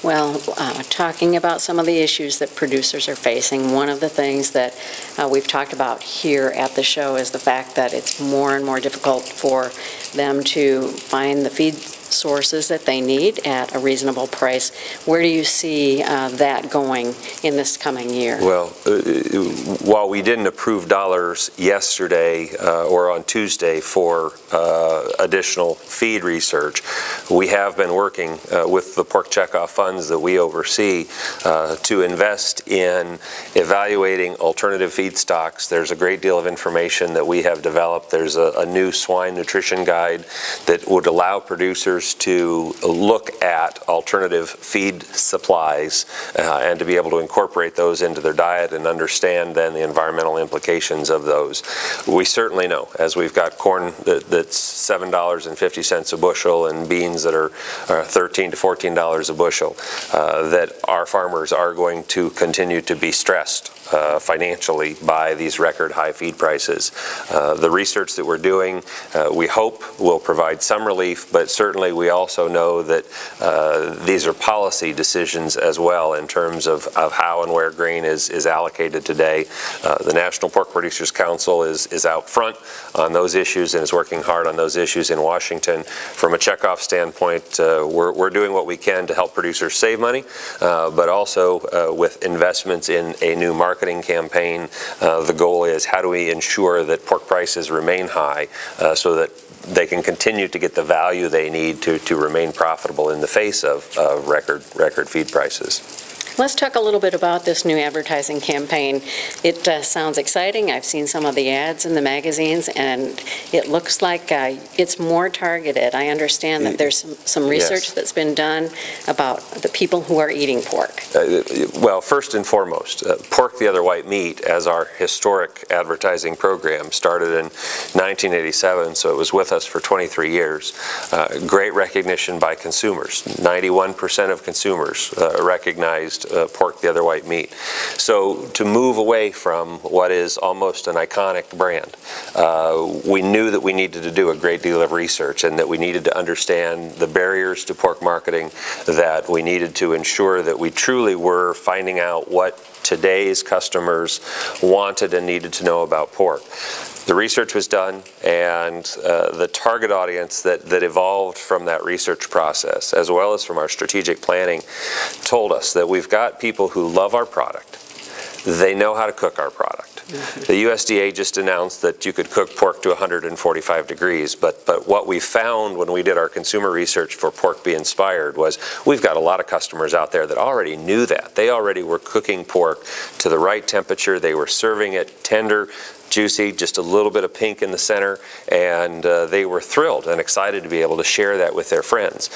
Well, talking about some of the issues that producers are facing, one of the things that we've talked about here at the show is the fact that it's more and more difficult for them to find the feed sources that they need at a reasonable price. Where do you see that going in this coming year? Well, while we didn't approve dollars yesterday or on Tuesday for additional feed research, we have been working with the pork checkoff funds that we oversee to invest in evaluating alternative feedstocks. There's a great deal of information that we have developed. There's a new swine nutrition guide that would allow producers to look at alternative feed supplies and to be able to incorporate those into their diet and understand then the environmental implications of those. We certainly know, as we've got corn that's $7.50 a bushel and beans that are $13 to $14 a bushel, that our farmers are going to continue to be stressed financially by these record high feed prices. The research that we're doing, we hope will provide some relief, but certainly we also know that these are policy decisions as well in terms of how and where grain is allocated today. The National Pork Producers Council is out front on those issues and is working hard on those issues in Washington. From a checkoff standpoint, we're doing what we can to help producers save money, but also with investments in a new marketing campaign. The goal is, how do we ensure that pork prices remain high so that they can continue to get the value they need to remain profitable in the face of record feed prices. Let's talk a little bit about this new advertising campaign. It sounds exciting. I've seen some of the ads in the magazines, and it looks like it's more targeted. I understand that there's some research that's been done about the people who are eating pork. Well, first and foremost, Pork the Other White Meat, as our historic advertising program, started in 1987, so it was with us for 23 years. Great recognition by consumers. 91% of consumers recognized Pork the Other White Meat. So to move away from what is almost an iconic brand, we knew that we needed to do a great deal of research and that we needed to understand the barriers to pork marketing, that we needed to ensure that we truly were finding out what today's customers wanted and needed to know about pork. The research was done, and the target audience that evolved from that research process, as well as from our strategic planning, told us that we've got people who love our product. They know how to cook our product. The USDA just announced that you could cook pork to 145 degrees, but what we found when we did our consumer research for Pork Be Inspired was we've got a lot of customers out there that already knew that. They already were cooking pork to the right temperature. They were serving it tender, juicy, just a little bit of pink in the center, and they were thrilled and excited to be able to share that with their friends.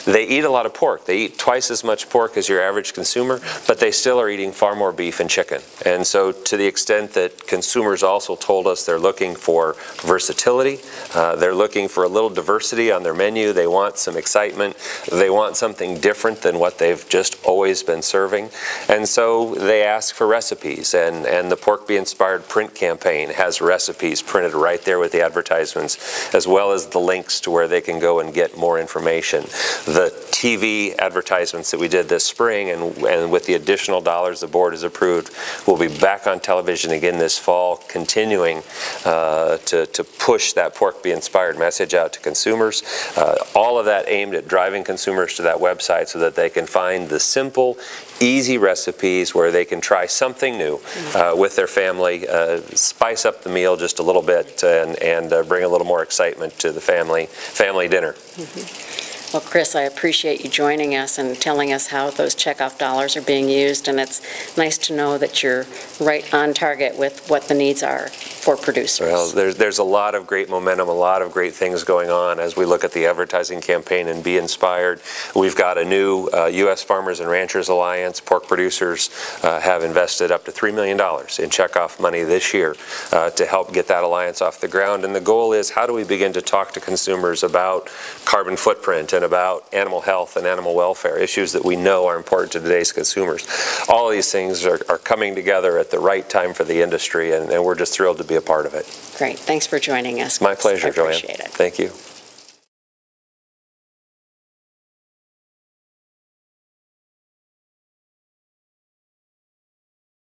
They eat a lot of pork. They eat twice as much pork as your average consumer, but they still are eating far more beef and chicken. And so to the extent that consumers also told us they're looking for versatility, they're looking for a little diversity on their menu, they want some excitement, they want something different than what they've just always been serving, and so they ask for recipes, and the Pork Be Inspired print campaign has recipes printed right there with the advertisements, as well as the links to where they can go and get more information. The TV advertisements that we did this spring, and with the additional dollars the board has approved, we'll be back on television again this fall, continuing to push that Pork Be Inspired message out to consumers. All of that aimed at driving consumers to that website so that they can find the simple, easy recipes where they can try something new with their family, spice up the meal just a little bit, and bring a little more excitement to the family dinner. Well, Chris, I appreciate you joining us and telling us how those checkoff dollars are being used, and it's nice to know that you're right on target with what the needs are for producers. Well, there's a lot of great momentum, a lot of great things going on as we look at the advertising campaign and Be Inspired. We've got a new U.S. Farmers and Ranchers Alliance. Pork producers have invested up to $3 million in checkoff money this year to help get that alliance off the ground. And the goal is, how do we begin to talk to consumers about carbon footprint and about animal health and animal welfare, issues that we know are important to today's consumers. All of these things are coming together at the right time for the industry, and we're just thrilled to be a part of it. Great. Thanks for joining us. My pleasure, Joanne. I appreciate it. Thank you.